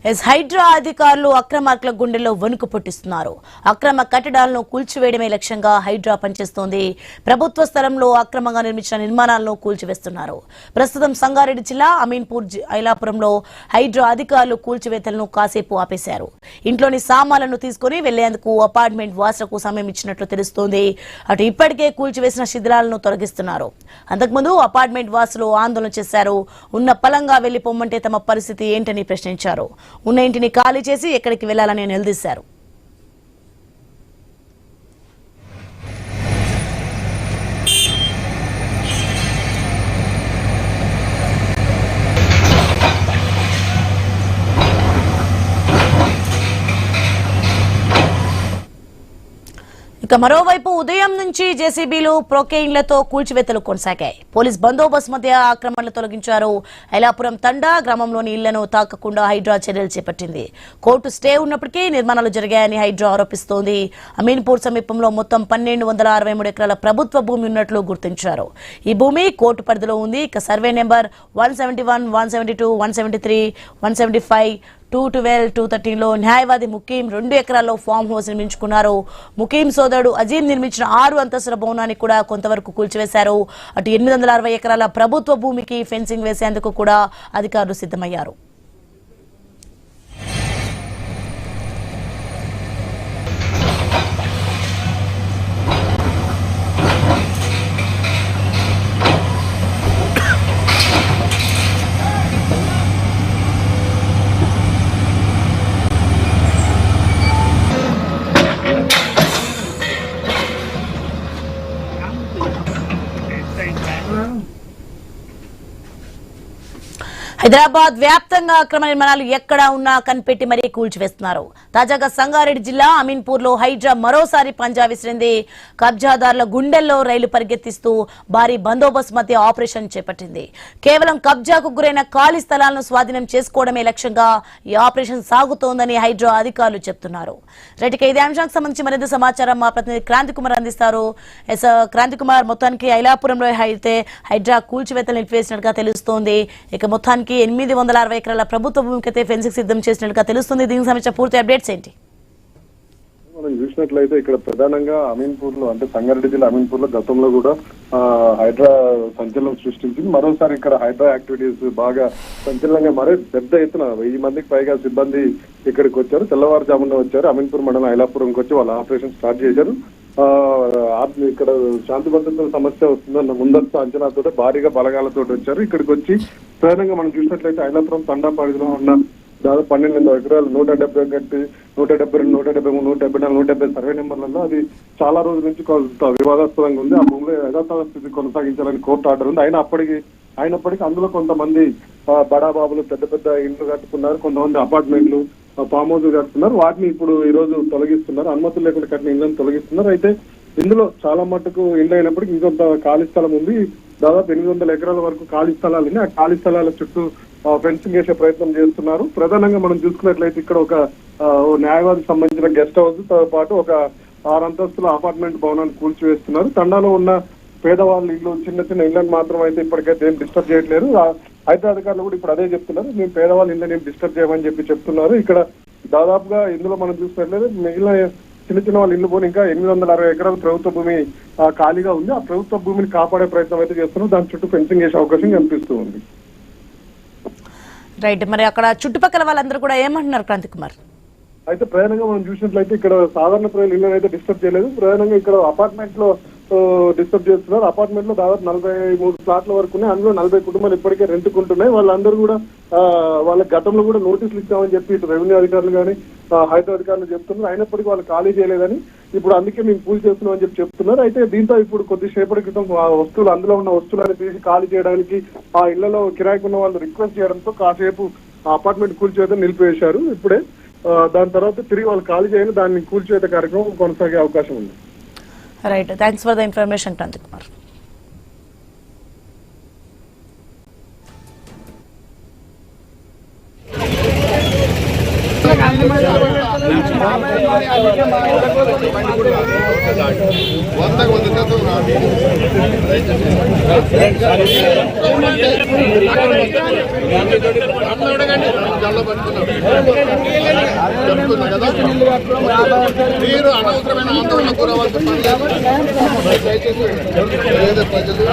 హైడ్రా అధికారులు అక్రమార్కుల గుండెల్లో వణుకు పుట్టిస్తున్నారు. అక్రమ కట్టడాలను కూల్చివేయడమే లక్ష్యంగా హైడ్రా పనిచేస్తోంది. ప్రభుత్వ స్థలంలో అక్రమంగా నిర్మించిన నిర్మాణాలను కూల్చివేస్తున్నారు. ప్రస్తుతం సంగారెడ్డి జిల్లా అమీన్పూర్ ఐలాపురంలో హైడ్రా అధికారులు కూల్చివేతలను కాసేపు ఆపేశారు. ఇంట్లోని సామాన్లను తీసుకుని వెళ్లేందుకు అపార్ట్మెంట్ వాసులకు సమయం ఇచ్చినట్లు తెలుస్తోంది. అటు ఇప్పటికే కూల్చివేసిన శిథిలాలను తొలగిస్తున్నారు. అంతకుముందు అపార్ట్మెంట్ వాసులు ఆందోళన చేశారు. ఉన్న పలంగా వెళ్లిపోమ్మంటే తమ పరిస్థితి ఏంటని ప్రశ్నించారు. ఉన్న ఇంటిని ఖాళీ చేసి ఎక్కడికి వెళ్లాలని నిలదీశారు. ఇక మరోవైపు ఉదయం నుంచి జేసీబీలు ప్రొకెయిన్లతో కూల్చివేతలు కొనసాగాయి. పోలీస్ బందోబస్తు మధ్య ఆక్రమణలు తొలగించారు. ఐలాపురం తండా గ్రామంలోని ఇళ్లను తాకకుండా హైడ్రా చర్యలు చేపట్టింది. కోర్టు స్టే ఉన్నప్పటికీ నిర్మాణాలు జరిగాయని హైడ్రా ఆరోపిస్తోంది. అమీన్పూర్ సమీపంలో మొత్తం 1263 ఎకరాల ప్రభుత్వ భూమి ఉన్నట్లు గుర్తించారు. ఈ భూమి కోర్టు పరిధిలో ఉంది. ఇక సర్వే నెంబర్ 171, 172, 173, 175, 212, 213లో న్యాయవాది ముకీం 2 ఎకరాల్లో ఫామ్ హౌస్ నిర్మించుకున్నారు. ముకీం సోదరుడు అజీం నిర్మించిన 6 అంతస్తుల భవనాన్ని కూడా కొంతవరకు కూల్చివేశారు. అటు 860 ఎకరాల ప్రభుత్వ భూమికి ఫెన్సింగ్ వేసేందుకు కూడా అధికారులు సిద్ధమయ్యారు. హైదరాబాద్ వ్యాప్తంగా అక్రమ నిర్మాణాలు ఎక్కడా ఉన్నా కనిపెట్టి మరీ కూల్చివేస్తున్నారు. తాజాగా సంగారెడ్డి జిల్లా అమీన్పూర్ లో హైడ్రా మరోసారి పంజా విసిరింది. కబ్జాదారుల గుండెల్లో రైలు పరిగెత్తిస్తూ భారీ బందోబస్తు మధ్య ఆపరేషన్ చేపట్టింది. కేవలం కబ్జాకు గురైన ఖాళీ స్థలాలను స్వాధీనం చేసుకోవడమే లక్ష్యంగా ఈ ఆపరేషన్ సాగుతోందని హైడ్రా అధికారులు చెబుతున్నారు. రైట్, ఇదే అంశానికి సంబంధించి మరింత సమాచారం మా ప్రతినిధి క్రాంతి కుమార్ అందిస్తారు. క్రాంతి కుమార్, మొత్తానికి ఐలాపురంలో అయితే హైడ్రా కూల్చివేతలు నిలిపివేసినట్టుగా తెలుస్తోంది. ఇక మొత్తానికి 860 ఎకరాల ప్రభుత్వ భూమికి అయితే ఫెన్సింగ్ సిద్ధం చేసినట్టుగా తెలుస్తుంది. దీనికి సంబంధించిన పూర్తి అప్డేట్స్ ఏంటి? మనం చూసినట్లయితే ఇక్కడ ప్రధానంగా అమీన్పూర్ లో, అంటే సంగారెడ్డి జిల్లా అమీన్పూర్ లో గతంలో కూడా హైడ్రా సంచలనం సృష్టించింది. మరోసారి ఇక్కడ హైడ్రా యాక్టివిటీస్ బాగా సంచలనంగా మరో పెద్ద ఎత్తున 1000 మందికి పైగా సిబ్బంది ఇక్కడికి వచ్చారు. తెల్లవారుజామున వచ్చారు. అమీన్పూర్ మండలం ఐలాపురంకి వచ్చి వాళ్ళ ఆపరేషన్ స్టార్ట్ చేశారు. ఇక్కడ శాంతి భద్రతల సమస్య వస్తుందన్న ముందస్తు అంచనాతో భారీగా బలగాలతో వచ్చారు. ఇక్కడికి వచ్చి ప్రధానంగా మనం చూసినట్లయితే ఐలాపురం తండా పరిధిలో ఉన్న దాదాపు 12 ఎకరాలు 171, 172, 173, 174, 170 సర్వే నెంబర్లలో అది చాలా రోజుల నుంచి కొంత వివాదాస్పదంగా ఉంది. ఆ భూమిలో యథాతథ స్థితి కొనసాగించాలని కోర్టు ఆర్డర్ ఉంది. అయినప్పటికీ అందులో కొంతమంది బడాబాబులు పెద్ద పెద్ద ఇండ్లు కట్టుకున్నారు. కొంతమంది అపార్ట్మెంట్లు, ఫామ్ హౌస్ కట్టుకున్నారు. వాటిని ఇప్పుడు ఈ రోజు తొలగిస్తున్నారు. అనుమతులు లేకుండా కట్టిన ఇళ్లను తొలగిస్తున్నారు. అయితే ఇందులో చాలా మట్టుకు ఇళ్ళు అయినప్పటికీ ఇంకొంత ఖాళీ స్థలం ఉంది. దాదాపు 800 ఎకరాల వరకు ఖాళీ స్థలాలు ఉన్నాయి. ఆ ఖాళీ స్థలాల చుట్టూ ఫెన్సింగ్ చేసే ప్రయత్నం చేస్తున్నారు. ప్రధానంగా మనం చూసుకున్నట్లయితే ఇక్కడ ఒక న్యాయవాదికి సంబంధించిన గెస్ట్ హౌస్ తో పాటు ఒక 6 అంతస్తుల అపార్ట్మెంట్ భవనాన్ని కూల్చివేస్తున్నారు. తండాలో ఉన్న పేదవాళ్ళ ఇల్లు, చిన్న చిన్న ఇళ్లను మాత్రం అయితే ఇప్పటికైతే ఏం డిస్టర్బ్ చేయట్లేదు. అయితే అధికారులు కూడా ఇప్పుడు అదే చెప్తున్నారు, మేము పేదవాళ్ళ ఇళ్ళని ఏం డిస్టర్బ్ చేయమని చెప్తున్నారు. ఇక్కడ దాదాపుగా ఇందులో మనం చూసినట్లయితే మిగిలిన చిన్న చిన్న వాళ్ళ ఇల్లు పోనీ ఇంకా 860 ఎకరాల ప్రభుత్వ భూమి ఖాళీగా ఉంది. ఆ ప్రభుత్వ భూమిని కాపాడే ప్రయత్నం అయితే చేస్తున్నారు. దాని చుట్టూ ఫెన్సింగ్ చేసే అవకాశం కనిపిస్తూ ఉంది. రైట్, మరి అక్కడ చుట్టుపక్కల వాళ్ళందరూ కూడా ఏమంటున్నారు క్రాంతి కుమార్? అయితే ప్రధానంగా మనం చూసినట్లయితే ఇక్కడ సాధారణ ప్రజలు ఇళ్ళని అయితే డిస్టర్బ్ చేయలేదు. ప్రధానంగా ఇక్కడ అపార్ట్మెంట్ లో డిస్టర్బ్ చేస్తున్నారు. అపార్ట్మెంట్ లో దాదాపు 43 ఫ్లాట్ల వరకు ఉన్నాయి. అందులో 40 కుటుంబాలు ఇప్పటికే రెంట్కుంటున్నాయి. వాళ్ళందరూ కూడా వాళ్ళ గతంలో కూడా నోటీసులు ఇచ్చామని చెప్పి ఇటు రెవెన్యూ అధికారులు కానీ హైదరాబాద్ అధికారులు చెప్తున్నారు. అయినప్పటికీ వాళ్ళు ఖాళీ చేయలేదని, ఇప్పుడు అందుకే మేము పూజ చేస్తున్నాం అని చెప్తున్నారు. అయితే దీంతో ఇప్పుడు కొద్దిసేపటి క్రితం వస్తువులు, అందులో ఉన్న వస్తువులను తీసి ఖాళీ చేయడానికి ఆ ఇళ్లలో కిరాయికి ఉన్న వాళ్ళు రిక్వెస్ట్ చేయడంతో కాసేపు అపార్ట్మెంట్ కూల్చివేత నిలిపివేశారు. ఇప్పుడే దాని తర్వాత తిరిగి వాళ్ళు ఖాళీ చేయని దాన్ని కూల్చివేత కార్యక్రమం కొనసాగే అవకాశం ఉంది. Right, thanks for the information Kranti Kumar. మీరు అనవసరమైన ఆందోళన గురవలసిన పని లేదు. దయచేసి ప్రజలు